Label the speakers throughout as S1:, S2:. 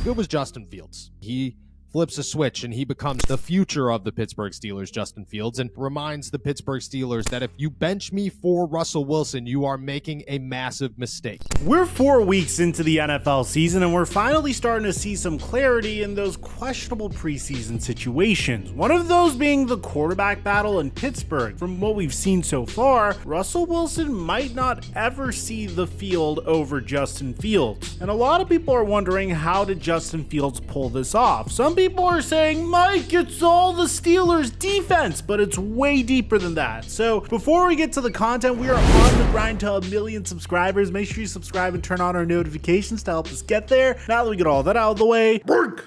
S1: If it was Justin Fields, he flips a switch and he becomes the future of the Pittsburgh Steelers, Justin Fields, and reminds the Pittsburgh Steelers that if you bench me for Russell Wilson, you are making a massive mistake.
S2: We're 4 weeks into the NFL season and we're finally starting to see some clarity in those questionable preseason situations. One of those being the quarterback battle in Pittsburgh. From what we've seen so far, Russell Wilson might not ever see the field over Justin Fields. And a lot of people are wondering, how did Justin Fields pull this off? Some people are saying, Mike, it's all the Steelers defense, but it's way deeper than that. So before we get to the content, we are on the grind to 1 million subscribers. Make sure you subscribe and turn on our notifications to help us get there. Now that we get all that out of the way, break.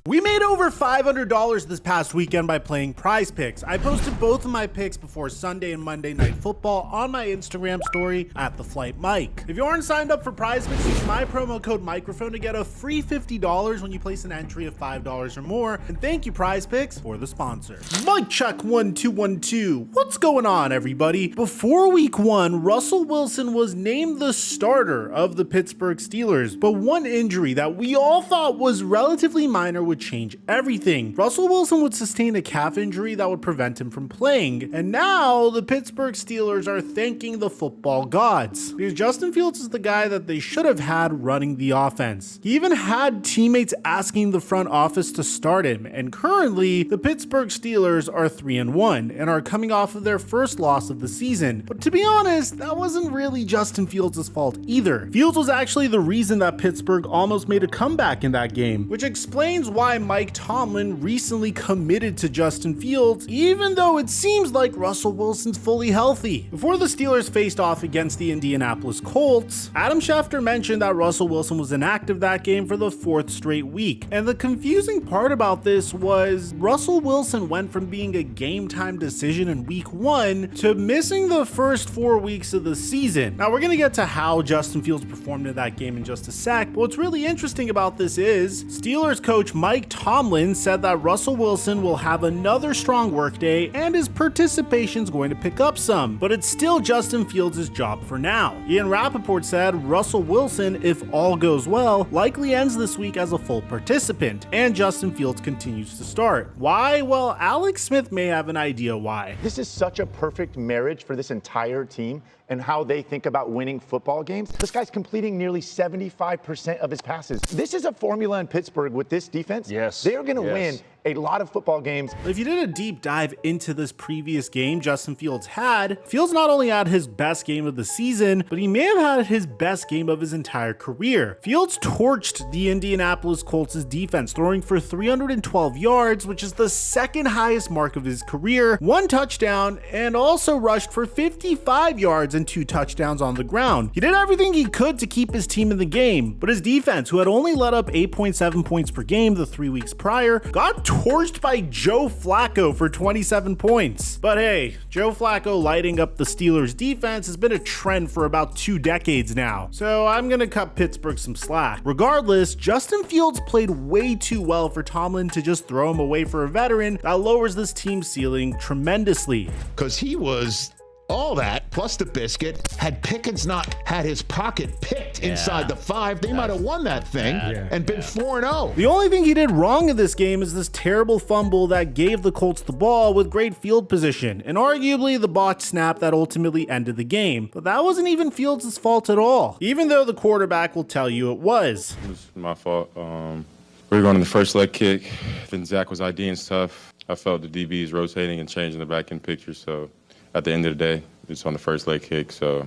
S2: We made over $500 this past weekend by playing Prize Picks. I posted both of my picks before Sunday and Monday Night Football on my Instagram story at The Flight Mike. If you aren't signed up for Prize Picks, use my promo code Mikerophone to get a free $50 when you place an entry of $5 or more. And thank you, Prize Picks, for the sponsor. Mike check 1212. What's going on, everybody? Before week 1, Russell Wilson was named the starter of the Pittsburgh Steelers, but one injury that we all thought was relatively minor would change everything. Russell Wilson would sustain a calf injury that would prevent him from playing, and now the Pittsburgh Steelers are thanking the football gods, because Justin Fields is the guy that they should have had running the offense. He even had teammates asking the front office to start him, and currently the Pittsburgh Steelers are 3-1 and are coming off of their first loss of the season. But to be honest, that wasn't really Justin Fields' fault either. Fields was actually the reason that Pittsburgh almost made a comeback in that game, which explains why Mike Tomlin recently committed to Justin Fields, even though it seems like Russell Wilson's fully healthy. Before the Steelers faced off against the Indianapolis Colts, Adam Schefter mentioned that Russell Wilson was inactive that game for the 4th straight week. And the confusing part about this was Russell Wilson went from being a game time decision in week 1 to missing the first 4 weeks of the season. Now we're going to get to how Justin Fields performed in that game in just a sec, but what's really interesting about this is Steelers coach Mike Tomlin said that Russell Wilson will have another strong workday and his participation's going to pick up some, but it's still Justin Fields' job for now. Ian Rappaport said Russell Wilson, if all goes well, likely ends this week as a full participant, and Justin Fields continues to start. Why? Well, Alex Smith may have an idea why.
S3: This is such a perfect marriage for this entire team and how they think about winning football games. This guy's completing nearly 75% of his passes. This is a formula in Pittsburgh with this defense.
S4: Yes.
S3: They're going to win a lot of football games.
S2: If you did a deep dive into this previous game Justin Fields had, Fields not only had his best game of the season, but he may have had his best game of his entire career. Fields torched the Indianapolis Colts' defense, throwing for 312 yards, which is the 2nd highest mark of his career, 1 touchdown, and also rushed for 55 yards and 2 touchdowns on the ground. He did everything he could to keep his team in the game, but his defense, who had only let up 8.7 points per game the 3 weeks prior, got torched by Joe Flacco for 27 points. But hey, Joe Flacco lighting up the Steelers defense has been a trend for about 2 decades now, so I'm gonna cut Pittsburgh some slack. Regardless, Justin Fields played way too well for Tomlin to just throw him away for a veteran that lowers this team's ceiling tremendously.
S5: Because he was all that, plus the biscuit. Had Pickens not had his pocket picked inside the 5, they might have won that thing and been 4-0.
S2: The only thing he did wrong in this game is this terrible fumble that gave the Colts the ball with great field position, and arguably the botched snap that ultimately ended the game. But that wasn't even Fields' fault at all, even though the quarterback will tell you it was.
S6: It was my fault. We were going to the first leg kick, then Zach was IDing stuff. I felt the DBs rotating and changing the back end picture, so at the end of the day, it's on the first leg kick, so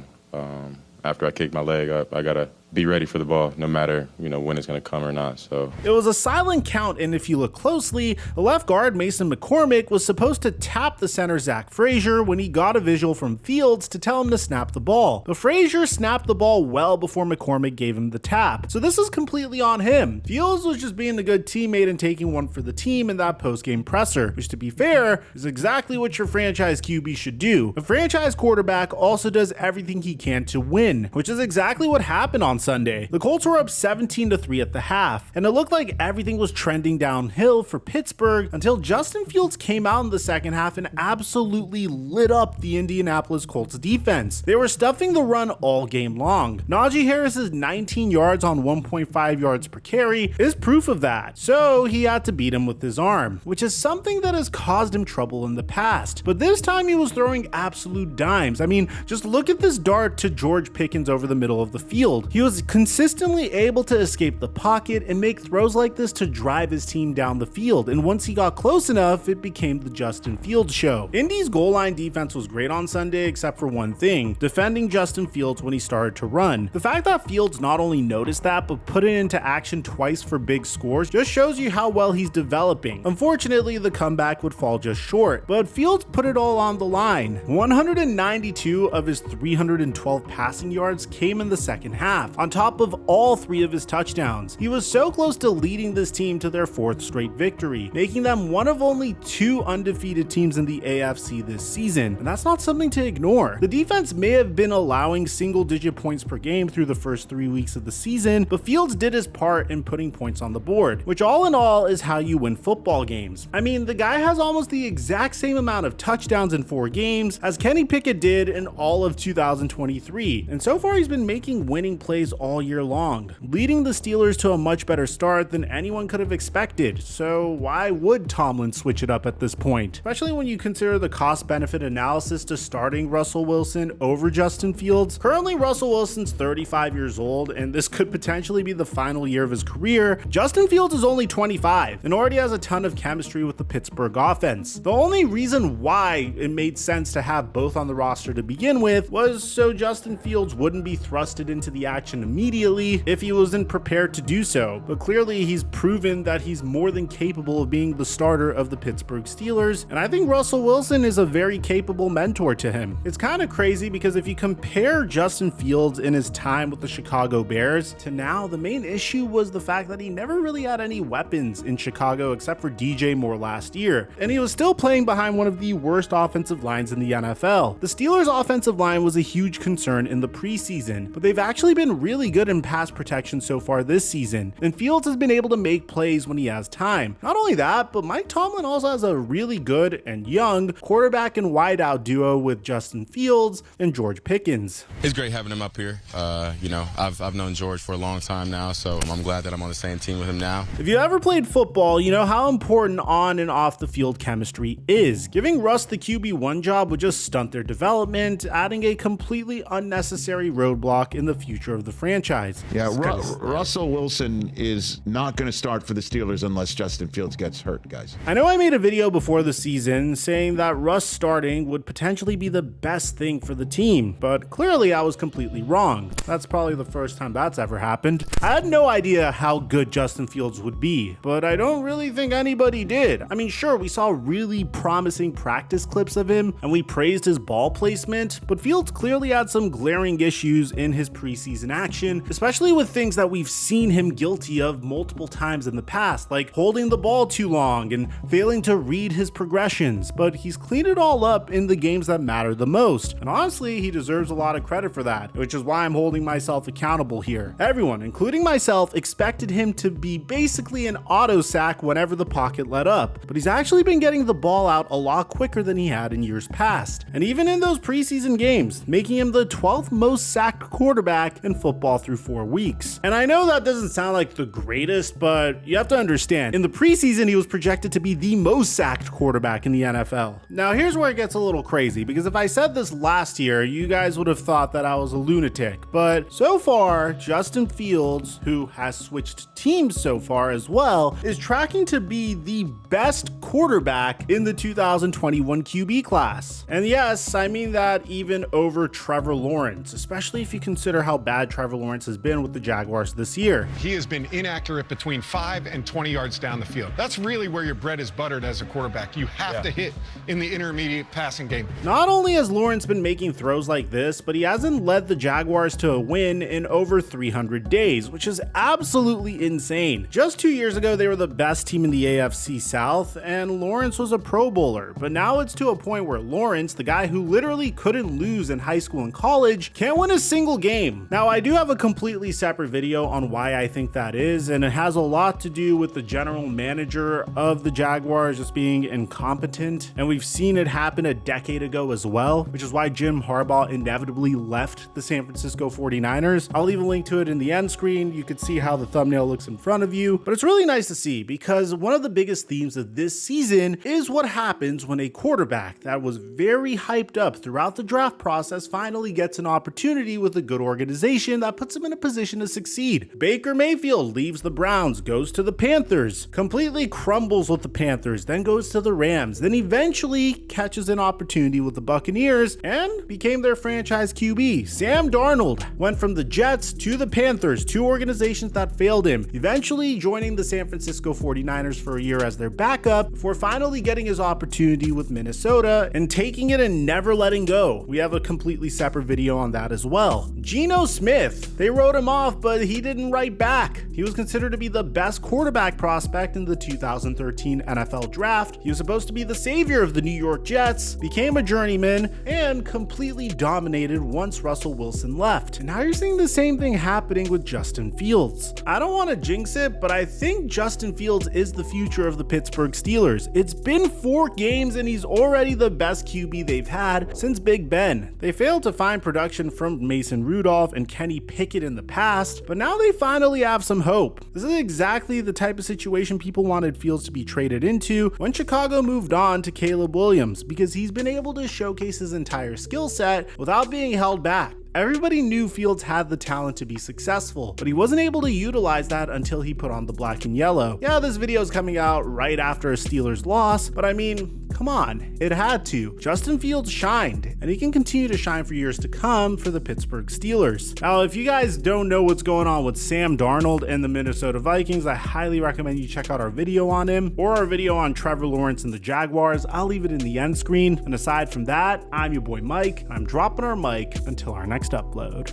S6: after I kick my leg, I got to be ready for the ball, no matter, when it's going to come or not. So
S2: it was a silent count, and if you look closely, the left guard Mason McCormick was supposed to tap the center Zach Frazier when he got a visual from Fields to tell him to snap the ball. But Frazier snapped the ball well before McCormick gave him the tap, so this is completely on him. Fields was just being a good teammate and taking one for the team in that post-game presser, which, to be fair, is exactly what your franchise QB should do. A franchise quarterback also does everything he can to win, which is exactly what happened on Sunday. The Colts were up 17-3 at the half, and it looked like everything was trending downhill for Pittsburgh until Justin Fields came out in the second half and absolutely lit up the Indianapolis Colts defense. They were stuffing the run all game long. Najee Harris's 19 yards on 1.5 yards per carry is proof of that, so he had to beat him with his arm, which is something that has caused him trouble in the past. But this time he was throwing absolute dimes. I mean, just look at this dart to George Pickens over the middle of the field. He was consistently able to escape the pocket and make throws like this to drive his team down the field, and once he got close enough, it became the Justin Fields show. Indy's goal line defense was great on Sunday except for one thing: defending Justin Fields when he started to run. The fact that Fields not only noticed that but put it into action twice for big scores just shows you how well he's developing. Unfortunately, the comeback would fall just short, but Fields put it all on the line. 192 of his 312 passing yards came in the second half, on top of all 3 of his touchdowns. He was so close to leading this team to their 4th straight victory, making them one of only 2 undefeated teams in the AFC this season, and that's not something to ignore. The defense may have been allowing single-digit points per game through the first 3 weeks of the season, but Fields did his part in putting points on the board, which all in all is how you win football games. I mean, the guy has almost the exact same amount of touchdowns in 4 games as Kenny Pickett did in all of 2023, and so far he's been making winning plays all year long, leading the Steelers to a much better start than anyone could have expected. So why would Tomlin switch it up at this point, especially when you consider the cost-benefit analysis to starting Russell Wilson over Justin Fields? Currently, Russell Wilson's 35 years old, and this could potentially be the final year of his career. Justin Fields is only 25 and already has a ton of chemistry with the Pittsburgh offense. The only reason why it made sense to have both on the roster to begin with was so Justin Fields wouldn't be thrusted into the action immediately if he wasn't prepared to do so, but clearly he's proven that he's more than capable of being the starter of the Pittsburgh Steelers, and I think Russell Wilson is a very capable mentor to him. It's kind of crazy because if you compare Justin Fields in his time with the Chicago Bears to now, the main issue was the fact that he never really had any weapons in Chicago except for DJ Moore last year, and he was still playing behind one of the worst offensive lines in the NFL. The Steelers' offensive line was a huge concern in the preseason, but they've actually been really good in pass protection so far this season, and Fields has been able to make plays when he has time. Not only that, but Mike Tomlin also has a really good and young quarterback and wideout duo with Justin Fields and George Pickens.
S4: It's great having him up here. I've known George for a long time now, so I'm glad that I'm on the same team with him now.
S2: If you ever played football, you know how important on and off the field chemistry is. Giving Russ the QB1 job would just stunt their development, adding a completely unnecessary roadblock in the future of the franchise.
S5: Yeah, Russell Wilson is not going to start for the Steelers unless Justin Fields gets hurt, guys.
S2: I know I made a video before the season saying that Russ starting would potentially be the best thing for the team, but clearly I was completely wrong. That's probably the first time that's ever happened. I had no idea how good Justin Fields would be, but I don't really think anybody did. I mean, sure, we saw really promising practice clips of him and we praised his ball placement, but Fields clearly had some glaring issues in his preseason action, especially with things that we've seen him guilty of multiple times in the past, like holding the ball too long and failing to read his progressions, but he's cleaned it all up in the games that matter the most, and honestly, he deserves a lot of credit for that, which is why I'm holding myself accountable here. Everyone, including myself, expected him to be basically an auto sack whenever the pocket let up, but he's actually been getting the ball out a lot quicker than he had in years past, and even in those preseason games, making him the 12th most sacked quarterback in football through 4 weeks. And I know that doesn't sound like the greatest, but you have to understand, in the preseason he was projected to be the most sacked quarterback in the NFL. Now here's where it gets a little crazy, because if I said this last year, you guys would have thought that I was a lunatic, but so far, Justin Fields, who has switched teams so far as well, is tracking to be the best quarterback in the 2021 QB class. And yes, I mean that even over Trevor Lawrence, especially if you consider how bad Trevor Lawrence has been with the Jaguars this year.
S7: He has been inaccurate between 5 and 20 yards down the field. That's really where your bread is buttered as a quarterback. You have to hit in the intermediate passing game.
S2: Not only has Lawrence been making throws like this, but he hasn't led the Jaguars to a win in over 300 days, which is absolutely insane. Just 2 years ago, they were the best team in the AFC South, and Lawrence was a Pro Bowler. But now it's to a point where Lawrence, the guy who literally couldn't lose in high school and college, can't win a single game. Now, I do have a completely separate video on why I think that is, and it has a lot to do with the general manager of the Jaguars just being incompetent, and we've seen it happen a decade ago as well, which is why Jim Harbaugh inevitably left the San Francisco 49ers. I'll leave a link to it in the end screen. You can see how the thumbnail looks in front of you, but it's really nice to see because one of the biggest themes of this season is what happens when a quarterback that was very hyped up throughout the draft process finally gets an opportunity with a good organization that puts him in a position to succeed. Baker Mayfield leaves the Browns, goes to the Panthers, completely crumbles with the Panthers, then goes to the Rams, then eventually catches an opportunity with the Buccaneers and became their franchise QB. Sam Darnold went from the Jets to the Panthers, two organizations that failed him, eventually joining the San Francisco 49ers for a year as their backup before finally getting his opportunity with Minnesota and taking it and never letting go. We have a completely separate video on that as well. Geno Smith, they wrote him off, but he didn't write back. He was considered to be the best quarterback prospect in the 2013 NFL draft. He was supposed to be the savior of the New York Jets, became a journeyman, and completely dominated once Russell Wilson left. And now you're seeing the same thing happening with Justin Fields. I don't want to jinx it, but I think Justin Fields is the future of the Pittsburgh Steelers. It's been 4 games and he's already the best QB they've had since Big Ben. They failed to find production from Mason Rudolph and Kenny Pickett in the past, but now they finally have some hope. This is exactly the type of situation people wanted Fields to be traded into when Chicago moved on to Caleb Williams, because he's been able to showcase his entire skill set without being held back. Everybody knew Fields had the talent to be successful, but he wasn't able to utilize that until he put on the black and yellow. Yeah, this video is coming out right after a Steelers loss, but I mean, come on, it had to. Justin Fields shined, and he can continue to shine for years to come for the Pittsburgh Steelers. Now, if you guys don't know what's going on with Sam Darnold and the Minnesota Vikings, I highly recommend you check out our video on him or our video on Trevor Lawrence and the Jaguars. I'll leave it in the end screen. And aside from that, I'm your boy Mike, and I'm dropping our mic until our next upload.